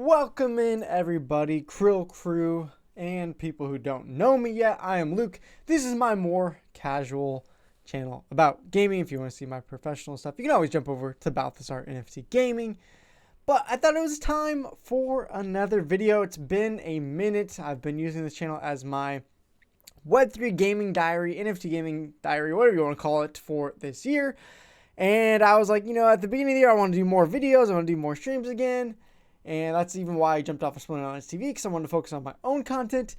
Welcome in everybody, Krill Crew, and people who don't know me yet. I am Luke. This is my more casual channel about gaming. If you want to see my professional stuff, you can always jump over to Balthazar NFT Gaming. But I thought it was time for another video. It's been a minute. I've been using this channel as my Web3 gaming diary, NFT gaming diary, whatever you want to call it, for this year. And I was like, at the beginning of the year, I want to do more videos. I want to do more streams again. And that's even why I jumped off of Splinterlands TV, because I wanted to focus on my own content.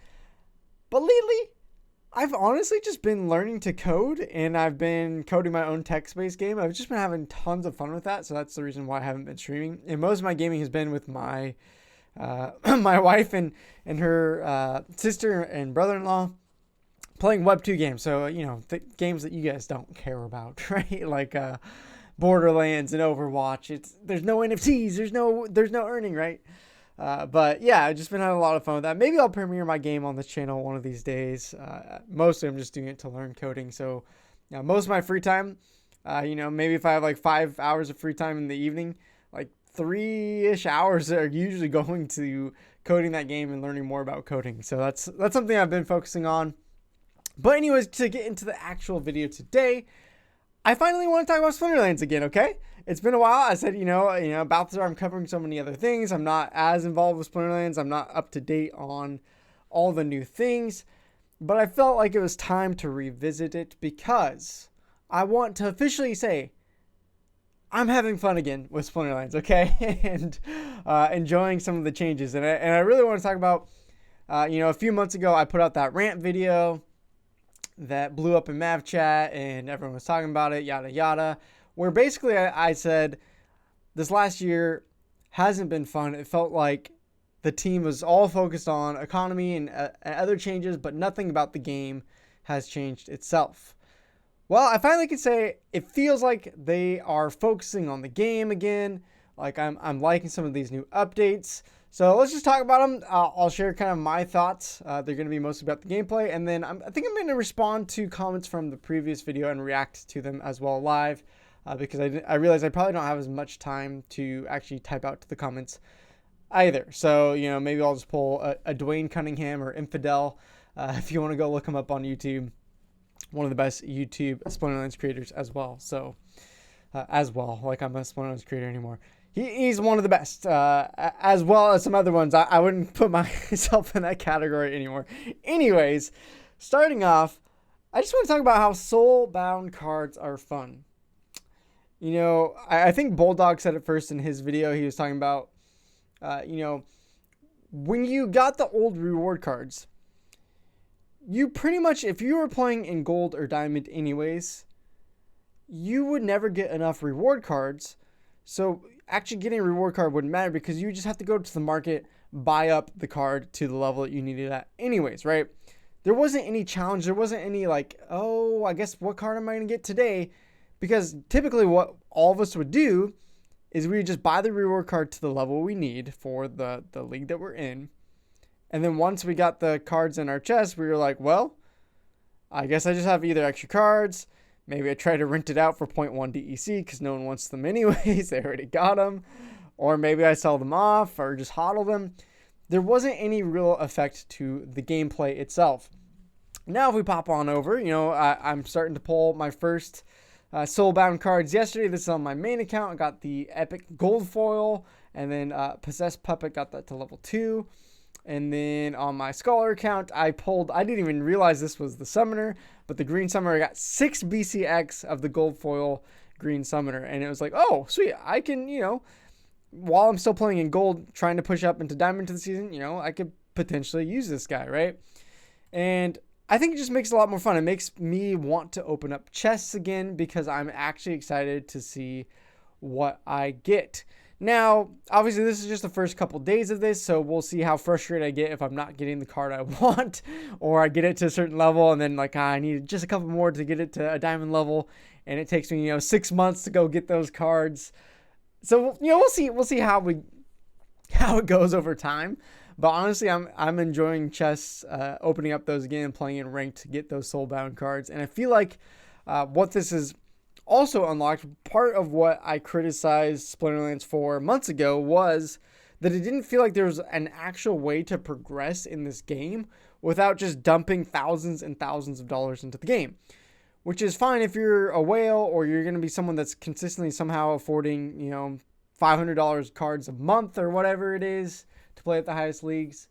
But lately, I've honestly just been learning to code, and I've been coding my own text-based game. I've just been having tons of fun with that, so that's the reason why I haven't been streaming. And most of my gaming has been with my my wife and her sister and brother-in-law playing Web 2 games. So, the games that you guys don't care about, right? Like Borderlands and Overwatch. There's no NFTs, there's no earning, right? But yeah, I've just been having a lot of fun with that. Maybe I'll premiere my game on this channel one of these days. Mostly I'm just doing it to learn coding. So most of my free time, maybe if I have like 5 hours of free time in the evening, like 3-ish hours are usually going to coding that game and learning more about coding. So that's something I've been focusing on. But anyways, to get into the actual video today, I finally want to talk about Splinterlands again, okay? It's been a while. I said, Balthazar, I'm covering so many other things. I'm not as involved with Splinterlands. I'm not up to date on all the new things. But I felt like it was time to revisit it because I want to officially say I'm having fun again with Splinterlands, okay? And enjoying some of the changes. And I really want to talk about, a few months ago, I put out that rant video that blew up in Mav chat and everyone was talking about it, yada yada, where basically I said this last year hasn't been fun. It felt like the team was all focused on economy and other changes, but nothing about the game has changed itself. Well, I finally can say it feels like they are focusing on the game again. Like I'm liking some of these new updates. So let's just talk about them. I'll share kind of my thoughts. They're going to be mostly about the gameplay. And then I think I'm going to respond to comments from the previous video and react to them as well live. Because I realize I probably don't have as much time to actually type out to the comments either. So, maybe I'll just pull a Dwayne Cunningham or Infidel. If you want to go look him up on YouTube. One of the best YouTube Splinterlands creators as well. So, like I'm a Splinterlands creator anymore. He's one of the best, as well as some other ones. I wouldn't put myself in that category anymore. Anyways, starting off, I just want to talk about how Soulbound cards are fun. I think Bulldog said it first in his video. He was talking about, when you got the old reward cards, you pretty much, if you were playing in gold or diamond anyways, you would never get enough reward cards. So actually getting a reward card wouldn't matter because you just have to go to the market, buy up the card to the level that you needed at anyways, right? There wasn't any challenge. There wasn't any like, oh, I guess what card am I going to get today? Because typically what all of us would do is we would just buy the reward card to the level we need for the league that we're in. And then once we got the cards in our chest, we were like, well, I guess I just have either extra cards. Maybe I try to rent it out for 0.1 DEC because no one wants them anyways. They already got them. Or maybe I sell them off or just hodl them. There wasn't any real effect to the gameplay itself. Now if we pop on over, I'm starting to pull my first Soulbound cards yesterday. This is on my main account. I got the Epic Gold Foil. And then Possessed Puppet got that to level 2. And then on my Scholar account, I didn't even realize this was the Summoner, but the Green Summoner, I got 6 BCX of the Gold Foil Green Summoner. And it was like, oh, sweet, I can, while I'm still playing in Gold, trying to push up into Diamond to the season, I could potentially use this guy, right? And I think it just makes it a lot more fun. It makes me want to open up chests again because I'm actually excited to see what I get. Now, obviously, this is just the first couple days of this, so we'll see how frustrated I get if I'm not getting the card I want, or I get it to a certain level, and then, I need just a couple more to get it to a diamond level, and it takes me, 6 months to go get those cards. So, we'll see how it goes over time. But honestly, I'm enjoying chests, opening up those again and playing in ranked to get those Soulbound cards, and I feel like what this is also unlocked, part of what I criticized Splinterlands for months ago was that it didn't feel like there was an actual way to progress in this game without just dumping thousands and thousands of dollars into the game. Which is fine if you're a whale or you're going to be someone that's consistently somehow affording, $500 cards a month or whatever it is to play at the highest leagues.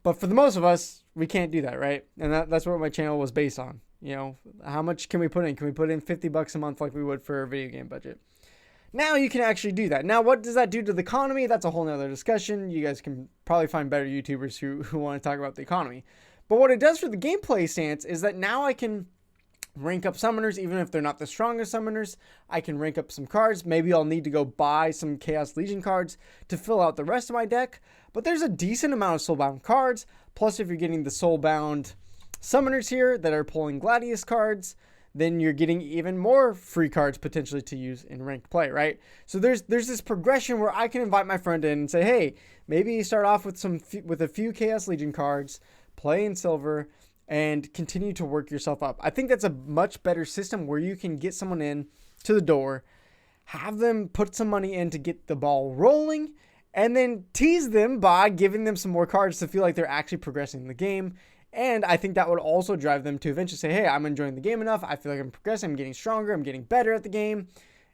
But for the most of us, we can't do that, right? And that's what my channel was based on. How much can we put in? Can we put in $50 a month like we would for a video game budget? Now you can actually do that. Now, what does that do to the economy? That's a whole nother discussion. You guys can probably find better YouTubers who want to talk about the economy. But what it does for the gameplay stance is that now I can rank up summoners, even if they're not the strongest summoners. I can rank up some cards. Maybe I'll need to go buy some Chaos Legion cards to fill out the rest of my deck. But there's a decent amount of Soulbound cards. Plus, if you're getting the Soulbound summoners here that are pulling Gladius cards, then you're getting even more free cards potentially to use in ranked play, right? So there's this progression where I can invite my friend in and say, hey, maybe you start off with a few Chaos Legion cards, play in silver, and continue to work yourself up. I think that's a much better system where you can get someone in to the door, have them put some money in to get the ball rolling, and then tease them by giving them some more cards to feel like they're actually progressing in the game. And I think that would also drive them to eventually say, hey, I'm enjoying the game enough. I feel like I'm progressing. I'm getting stronger. I'm getting better at the game.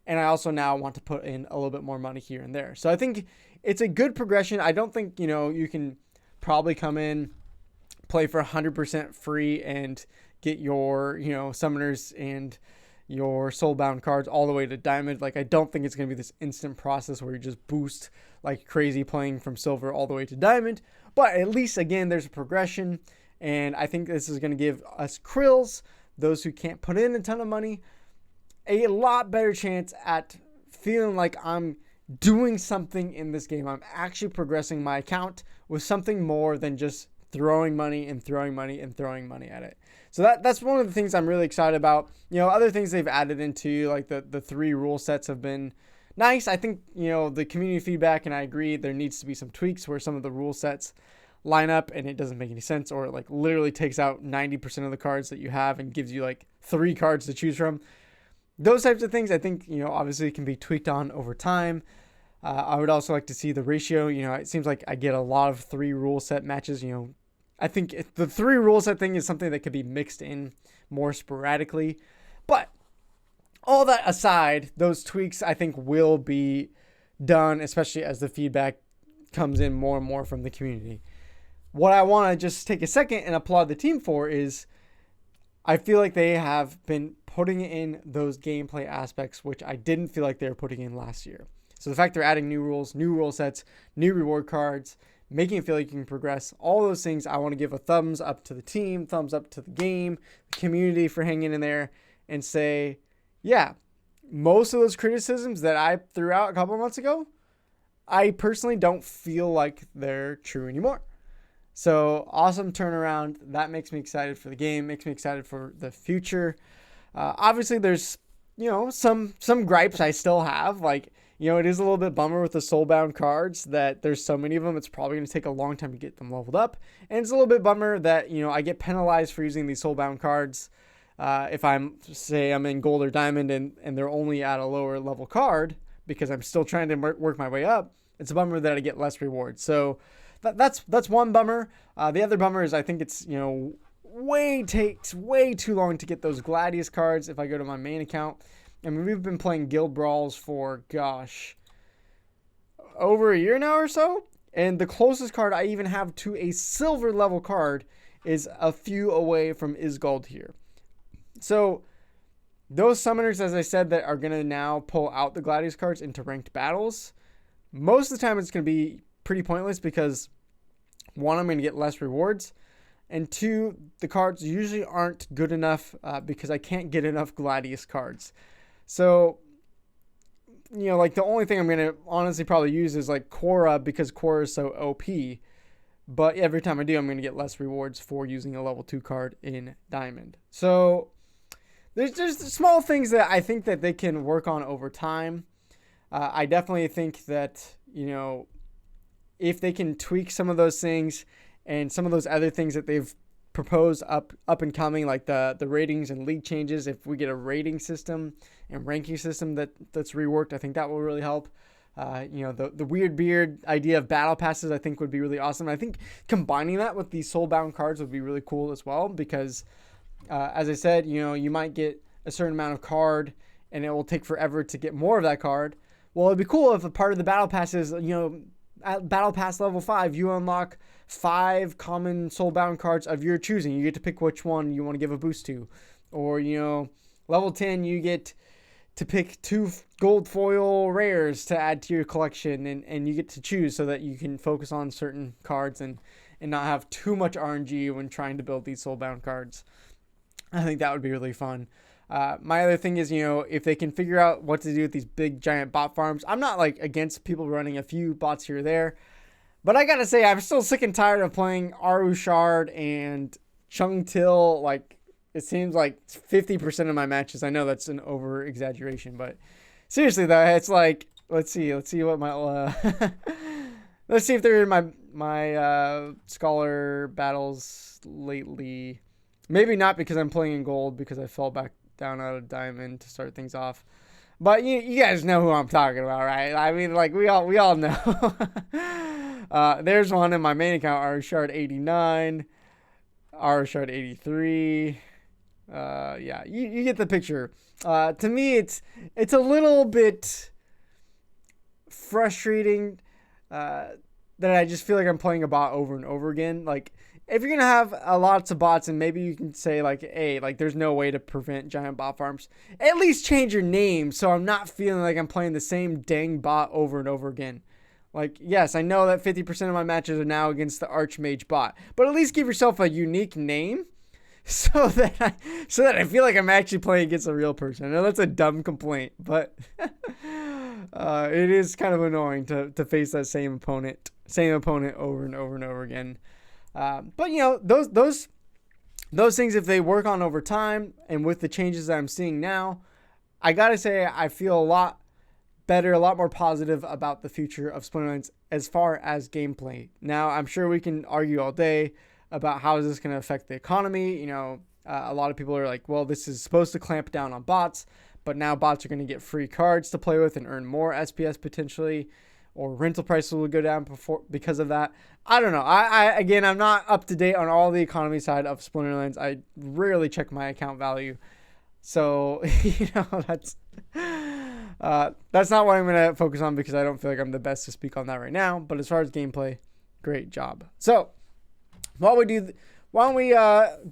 And I also now want to put in a little bit more money here and there. So I think it's a good progression. I don't think, you can probably come in, play for 100% free and get your, summoners and your soulbound cards all the way to diamond. Like, I don't think it's going to be this instant process where you just boost like crazy playing from silver all the way to diamond. But at least, again, there's a progression. And I think this is going to give us krills, those who can't put in a ton of money, a lot better chance at feeling like I'm doing something in this game. I'm actually progressing my account with something more than just throwing money and throwing money and throwing money at it. So that's one of the things I'm really excited about. Other things they've added into, like the 3 rule sets have been nice. I think, the community feedback, and I agree, there needs to be some tweaks where some of the rule sets line up and it doesn't make any sense, or it like literally takes out 90% of the cards that you have and gives you like 3 cards to choose from. Those types of things, I think, obviously can be tweaked on over time. I would also like to see the ratio. It seems like I get a lot of 3 rule set matches. I think the 3 rule set thing is something that could be mixed in more sporadically. But all that aside, those tweaks I think will be done, especially as the feedback comes in more and more from the community. What I want to just take a second and applaud the team for is I feel like they have been putting in those gameplay aspects, which I didn't feel like they were putting in last year. So the fact they're adding new rules, new rule sets, new reward cards, making it feel like you can progress, all those things, I want to give a thumbs up to the team, thumbs up to the game, the community for hanging in there, and say, yeah, most of those criticisms that I threw out a couple of months ago, I personally don't feel like they're true anymore. So awesome turnaround. That makes me excited for the game, makes me excited for the future. Obviously, there's, some gripes I still have. Like, it is a little bit bummer with the Soulbound cards that there's so many of them. It's probably going to take a long time to get them leveled up. And it's a little bit bummer that, I get penalized for using these Soulbound cards. If I'm in gold or diamond and they're only at a lower level card because I'm still trying to work my way up, it's a bummer that I get less rewards. So that's one bummer. The other bummer is I think it's, takes way too long to get those Gladius cards if I go to my main account. I mean, we've been playing Guild Brawls for, over a year now or so. And the closest card I even have to a silver level card is a few away from Isgald here. So those summoners, as I said, that are going to now pull out the Gladius cards into ranked battles, most of the time it's going to be pretty pointless because, 1, I'm going to get less rewards, and 2, the cards usually aren't good enough because I can't get enough Gladius cards. So, like the only thing I'm going to honestly probably use is like Korra because Korra is so OP. But every time I do, I'm going to get less rewards for using a level 2 card in Diamond. So there's small things that I think that they can work on over time. I definitely think that, if they can tweak some of those things and some of those other things that they've proposed up and coming, like the ratings and league changes, if we get a rating system and ranking system that's reworked, I think that will really help. The weird beard idea of battle passes I think would be really awesome. I think combining that with these soulbound cards would be really cool as well, because as I said, you might get a certain amount of card and it will take forever to get more of that card. Well, it'd be cool if a part of the battle pass is, at battle pass level 5, you unlock 5 common soulbound cards of your choosing. You get to pick which one you want to give a boost to. Or, level 10, you get to pick 2 gold foil rares to add to your collection, and you get to choose so that you can focus on certain cards and not have too much RNG when trying to build these soulbound cards. I think that would be really fun. My other thing is, if they can figure out what to do with these big giant bot farms, I'm not against people running a few bots here or there, but I gotta say, I'm still sick and tired of playing Arushard and Chung Till. It seems like 50% of my matches. I know that's an over exaggeration, but seriously though, it's let's see what my let's see if they're in my scholar battles lately. Maybe not, because I'm playing in gold, because I fell back down out of diamond to start things off. But you guys know who I'm talking about, right? I mean, we all know. There's one in my main account, Arushard 89, Arushard 83. Yeah, you get the picture. To me, it's a little bit frustrating that I just feel like I'm playing a bot over and over again. If you're gonna have lots of bots, and maybe you can say hey, there's no way to prevent giant bot farms, at least change your name so I'm not feeling like I'm playing the same dang bot over and over again. Yes, I know that 50% of my matches are now against the Archmage bot, but at least give yourself a unique name so that I feel like I'm actually playing against a real person. I know that's a dumb complaint, but it is kind of annoying to face that same opponent over and over and over again. But those things, if they work on over time and with the changes that I'm seeing now, I gotta say I feel a lot better, a lot more positive about the future of Splinterlands as far as gameplay. Now, I'm sure we can argue all day about how is this going to affect the economy. A lot of people are like, well, this is supposed to clamp down on bots, but now bots are going to get free cards to play with and earn more SPS potentially, or rental prices will go down because of that. I don't know. Again, I'm not up to date on all the economy side of Splinterlands. I rarely check my account value. So, that's not what I'm going to focus on, because I don't feel like I'm the best to speak on that right now. But as far as gameplay, great job. So, why don't we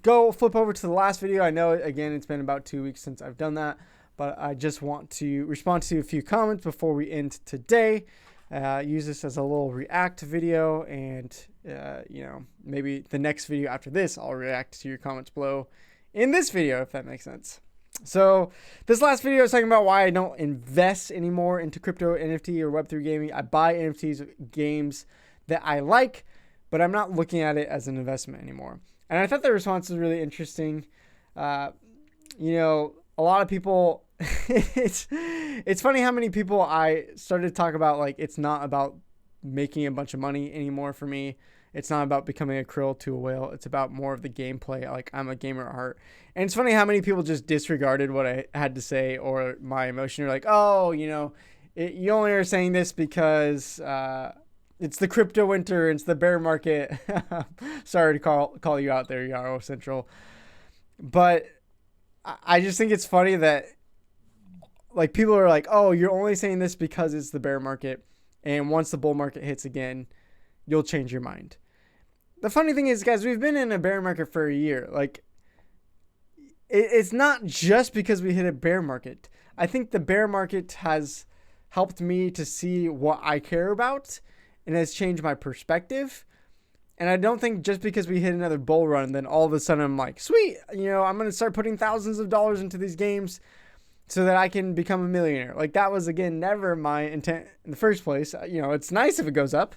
go flip over to the last video? I know, again, it's been about 2 weeks since I've done that, but I just want to respond to a few comments before we end today. Use this as a little react video, and maybe the next video after this, I'll react to your comments below in this video, if that makes sense. So this last video is talking about why I don't invest anymore into crypto, NFT, or Web3 gaming. I buy NFTs games that I like, but I'm not looking at it as an investment anymore. And I thought the response was really interesting. A lot of people, it's funny how many people I started to talk about, it's not about making a bunch of money anymore for me. It's not about becoming a krill to a whale. It's about more of the gameplay. I'm a gamer at heart. And it's funny how many people just disregarded what I had to say or my emotion. They're like, oh, you only are saying this because it's the crypto winter. It's the bear market. Sorry to call you out there, Yarrow Central. But I just think it's funny that people are like, oh, you're only saying this because it's the bear market, and once the bull market hits again, you'll change your mind. The funny thing is, guys, we've been in a bear market for a year. It's not just because we hit a bear market. I think the bear market has helped me to see what I care about and has changed my perspective. And I don't think just because we hit another bull run, then all of a sudden I'm like, sweet, I'm going to start putting thousands of dollars into these games so that I can become a millionaire. That was, again, never my intent in the first place. It's nice if it goes up.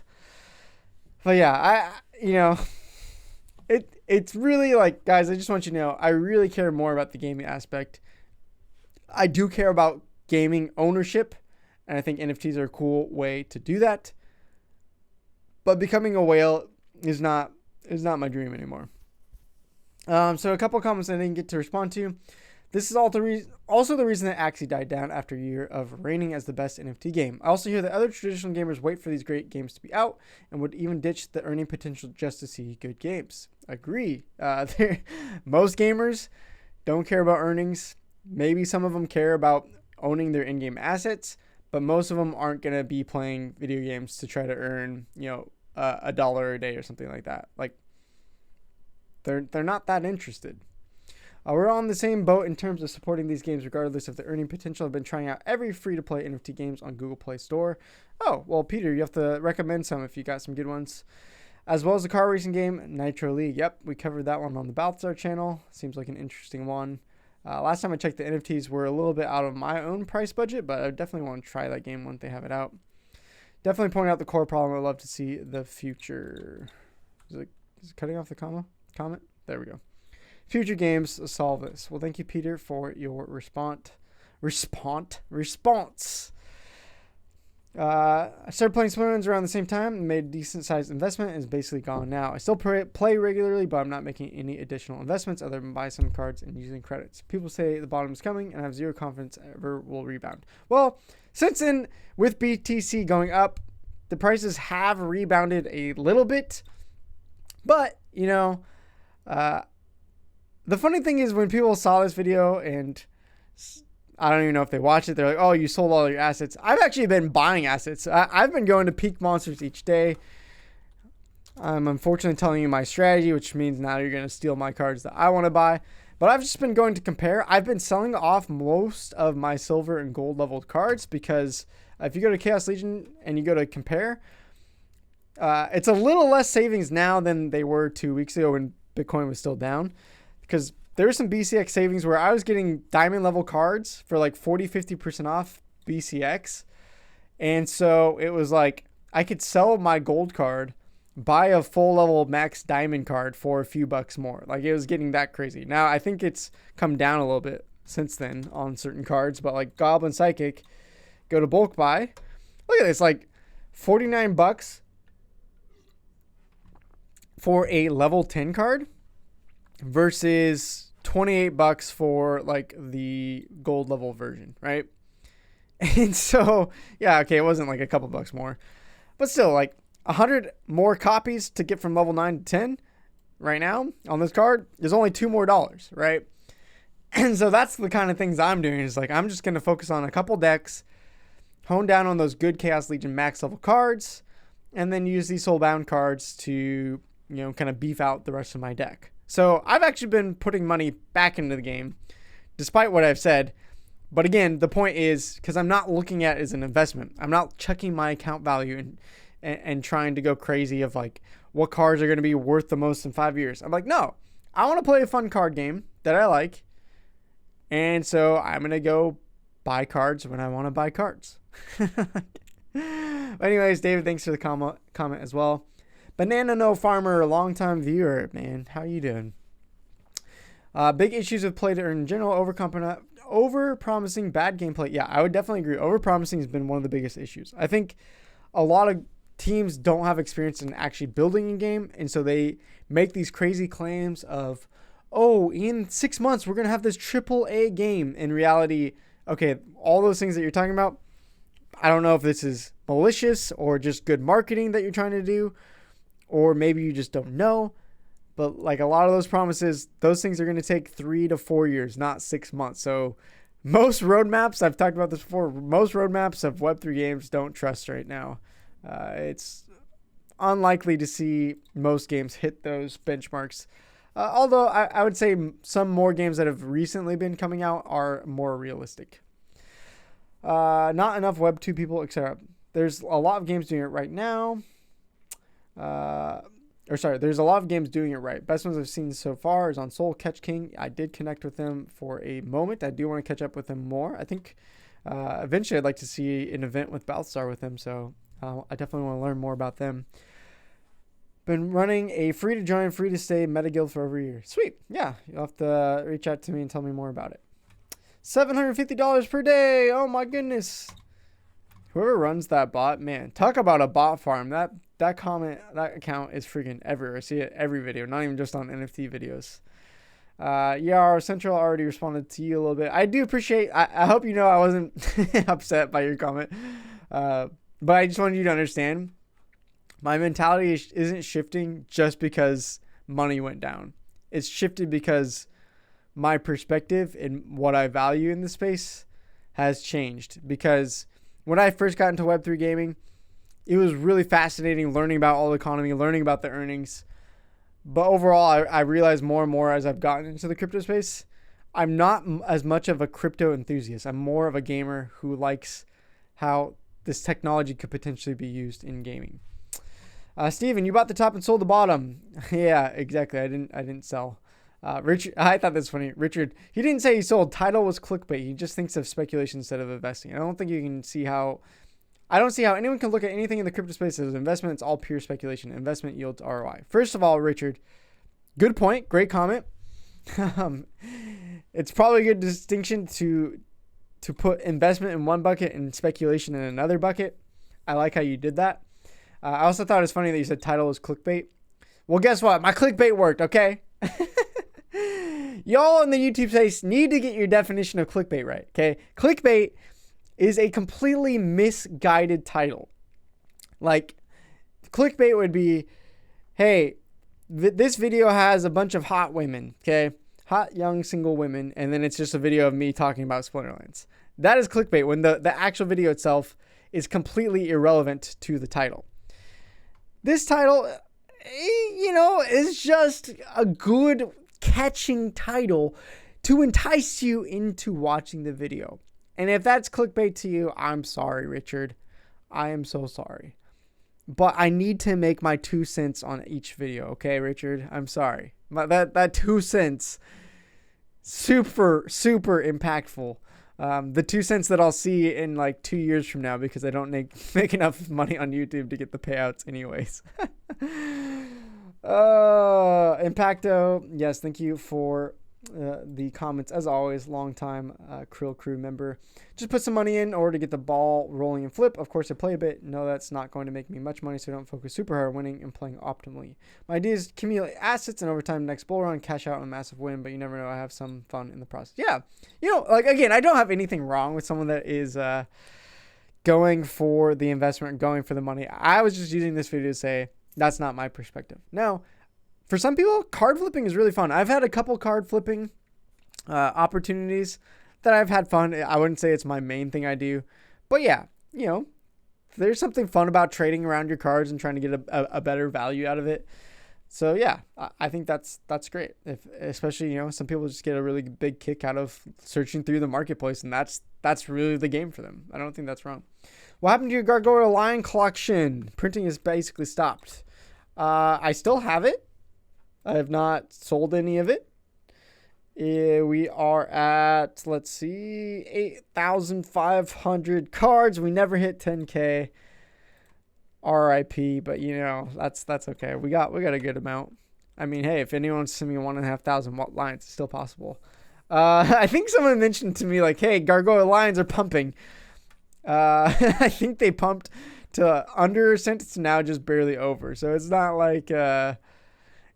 But yeah, it's really guys, I just want you to know, I really care more about the gaming aspect. I do care about gaming ownership, and I think NFTs are a cool way to do that. But becoming a whale is not my dream anymore. So a couple comments I didn't get to respond to. This is also the reason that Axie died down after a year of reigning as the best NFT game. I also hear that other traditional gamers wait for these great games to be out and would even ditch the earning potential just to see good games. Agree. Most gamers don't care about earnings. Maybe some of them care about owning their in-game assets, but most of them aren't going to be playing video games to try to earn, $1 a day or something like that. Like, they're not that interested. We're on the same boat in terms of supporting these games regardless of the earning potential. I've been trying out every free-to-play NFT games on Google Play Store. Oh, well, Peter, you have to recommend some if you got some good ones. As well as the car racing game, Nitro League. Yep, we covered that one on the Balthazar channel. Seems like an interesting one. Last time I checked, the NFTs were a little bit out of my own price budget, but I definitely want to try that game once they have it out. Definitely pointing out the core problem. I'd love to see the future. Is it cutting off the comment? There we go. Future games solve this. Well, thank you, Peter, for your response. I started playing Splinterlands around the same time and made a decent-sized investment and is basically gone now. I still play regularly, but I'm not making any additional investments other than buy some cards and using credits. People say the bottom is coming, and I have zero confidence ever will rebound. Well, since then, with BTC going up, the prices have rebounded a little bit, but, the funny thing is when people saw this video and I don't even know if they watched it, they're like, oh, you sold all your assets. I've actually been buying assets. I've been going to Peak Monsters each day. I'm unfortunately telling you my strategy, which means now you're going to steal my cards that I want to buy. But I've just been going to compare. I've been selling off most of my silver and gold leveled cards because if you go to Chaos Legion and you go to compare, it's a little less savings now than they were 2 weeks ago when Bitcoin was still down. Because there were some BCX savings where I was getting diamond level cards for like 40-50% off BCX. And so it was like I could sell my gold card, buy a full level max diamond card for a few bucks more. Like it was getting that crazy. Now I think it's come down a little bit since then on certain cards. But like Goblin Psychic, go to bulk buy. Look at this, like $49 for a level 10 card. Versus $28 for like the gold level version, right? And so, yeah, okay, it wasn't like a couple bucks more, but still like 100 more copies to get from level 9 to 10 right now on this card. There's only $2 more, right? And so that's the kind of things I'm doing is like, I'm just going to focus on a couple decks, hone down on those good Chaos Legion max level cards, and then use these Soulbound cards to, kind of beef out the rest of my deck. So I've actually been putting money back into the game, despite what I've said. But again, the point is, because I'm not looking at it as an investment. I'm not checking my account value and trying to go crazy of like what cards are going to be worth the most in 5 years. I'm like, no, I want to play a fun card game that I like. And so I'm going to go buy cards when I want to buy cards. Anyways, David, thanks for the comment as well. Banana No Farmer, longtime viewer, man. How you doing? Big issues with play to earn in general. Over-promising bad gameplay. Yeah, I would definitely agree. Over-promising has been one of the biggest issues. I think a lot of teams don't have experience in actually building a game, and so they make these crazy claims of, oh, in 6 months, we're going to have this AAA game. In reality, okay, all those things that you're talking about, I don't know if this is malicious or just good marketing that you're trying to do, or maybe you just don't know. But like a lot of those promises, those things are going to take 3 to 4 years, not 6 months. So most roadmaps, I've talked about this before, most roadmaps of Web3 games don't trust right now. It's unlikely to see most games hit those benchmarks. Although I would say some more games that have recently been coming out are more realistic. Not enough Web2 people, etc. There's a lot of games doing it right now. There's a lot of games doing it right. Best ones I've seen so far is on Soul Catch King. I did connect with them for a moment. I do want to catch up with them more. I think eventually I'd like to see an event with Balthazar with them, so I definitely want to learn more about them. Been running a free to join, free to stay meta guild for over a year. Sweet. Yeah, you'll have to reach out to me and tell me more about it. $750 per day. Oh my goodness. Whoever runs that bot, man, talk about a bot farm. That account is freaking everywhere. I see it every video, not even just on NFT videos. Yeah, our central already responded to you a little bit. I do appreciate. I hope you know I wasn't upset by your comment, but I just wanted you to understand my mentality isn't shifting just because money went down. It's shifted because my perspective and what I value in the space has changed. Because when I first got into Web3 gaming, it was really fascinating learning about all the economy, learning about the earnings. But overall, I realize more and more as I've gotten into the crypto space, I'm not as much of a crypto enthusiast. I'm more of a gamer who likes how this technology could potentially be used in gaming. Steven, you bought the top and sold the bottom. Yeah, exactly. I didn't sell. Richard, I thought that's funny. Richard, he didn't say he sold. Title was clickbait. He just thinks of speculation instead of investing. I don't think you can see how. I don't see how anyone can look at anything in the crypto space as investment. It's all pure speculation. Investment yields ROI. First of all, Richard, good point. Great comment. It's probably a good distinction to put investment in one bucket and speculation in another bucket. I like how you did that. I also thought it was funny that you said title was clickbait. Well, guess what? My clickbait worked, okay? Y'all in the YouTube space need to get your definition of clickbait right, okay? Clickbait is a completely misguided title. Like, clickbait would be, hey, this video has a bunch of hot women, okay? Hot, young, single women, and then it's just a video of me talking about Splinterlands. That is clickbait when the actual video itself is completely irrelevant to the title. This title, is just a good catching title to entice you into watching the video. And if that's clickbait to you, I'm sorry, Richard. I am so sorry. But I need to make my 2 cents on each video, okay, Richard? I'm sorry. That 2 cents, super, super impactful. The 2 cents that I'll see in like 2 years from now because I don't make enough money on YouTube to get the payouts anyways. Impacto, yes, thank you for the comments as always. Long time Krill crew member. Just put some money in order to get the ball rolling and flip. Of course, I play a bit. No, that's not going to make me much money, so I don't focus super hard on winning and playing optimally. My idea is accumulate assets and over time next bull run cash out on a massive win, but you never know. I have some fun in the process. Yeah, like again, I don't have anything wrong with someone that is going for the investment, going for the money. I was just using this video to say that's not my perspective. Now, for some people, card flipping is really fun. I've had a couple card flipping opportunities that I've had fun. I wouldn't say it's my main thing I do. But yeah, there's something fun about trading around your cards and trying to get a better value out of it. So yeah, I think that's great. Especially, some people just get a really big kick out of searching through the marketplace, and that's really the game for them. I don't think that's wrong. What happened to your Gargoyle Lion collection? Printing is basically stopped. I still have it. I have not sold any of it. We are at, let's see, 8,500 cards. We never hit 10K. RIP, but that's okay. We got a good amount. I mean, hey, if anyone's sending me 1,500 lions, it's still possible. I think someone mentioned to me like, hey, Gargoyle Lions are pumping. I think they pumped to under sentence now, just barely over. So it's not like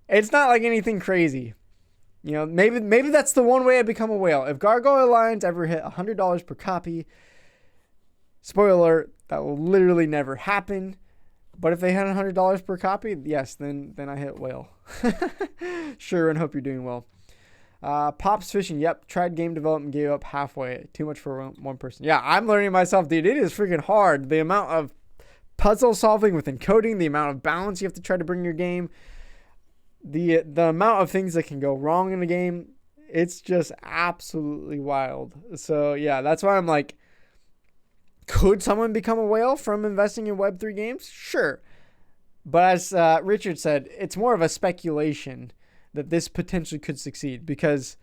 anything crazy. Maybe that's the one way I become a whale. If Gargoyle Lions ever hit $100 per copy, spoiler alert, that will literally never happen. But if they had $100 per copy, yes, then I hit whale. Sure, and hope you're doing well. Pops Fishing, yep, tried game development, gave up halfway. Too much for one person. Yeah, I'm learning myself, dude. It is freaking hard. The amount of puzzle solving with encoding, the amount of balance you have to try to bring your game, the amount of things that can go wrong in the game, it's just absolutely wild. So yeah, that's why I'm like, could someone become a whale from investing in Web3 games? Sure. But as Richard said, it's more of a speculation that this potentially could succeed, because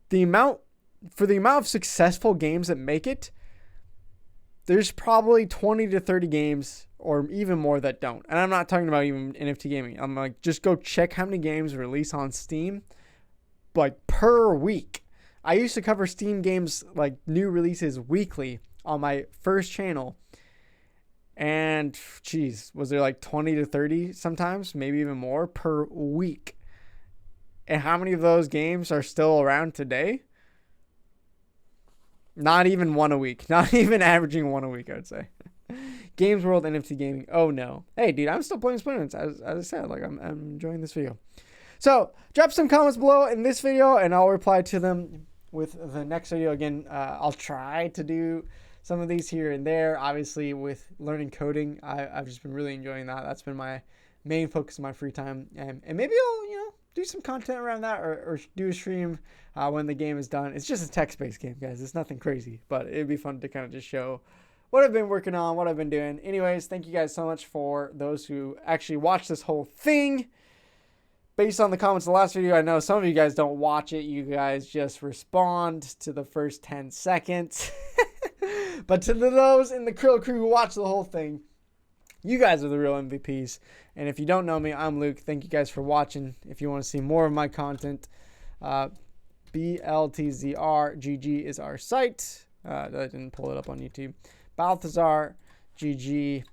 the amount of successful games that make it, there's probably 20 to 30 games or even more that don't. And I'm not talking about even NFT gaming. I'm like, just go check how many games release on Steam, like per week. I used to cover Steam games, like new releases weekly on my first channel. And geez, was there like 20 to 30 sometimes, maybe even more per week. And how many of those games are still around today? Not even one a week. Not even averaging one a week, I would say. Games World NFT Gaming. Oh no. Hey, dude, I'm still playing Splinterlands. As I said, like I'm enjoying this video. So drop some comments below in this video, and I'll reply to them with the next video. Again, I'll try to do some of these here and there. Obviously, with learning coding, I've just been really enjoying that. That's been my main focus of my free time, and maybe I'll do some content around that, or do a stream when the game is done. It's just a text-based game, guys. It's nothing crazy, but it'd be fun to kind of just show what I've been working on, what I've been doing. Anyways, thank you guys so much for those who actually watched this whole thing. Based on the comments of the last video, I know some of you guys don't watch it. You guys just respond to the first 10 seconds. But to those in the Krill crew who watch the whole thing, you guys are the real MVPs. And if you don't know me, I'm Luke. Thank you guys for watching. If you want to see more of my content, BLTZRGG is our site. I didn't pull it up on YouTube. Balthazar GG.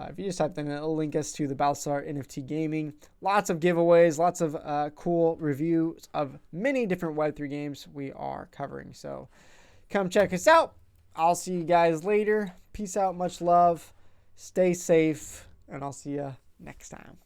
If you just type that in, it'll link us to the Balthazar NFT Gaming. Lots of giveaways, lots of cool reviews of many different Web3 games we are covering. So come check us out. I'll see you guys later. Peace out. Much love. Stay safe. And I'll see you next time.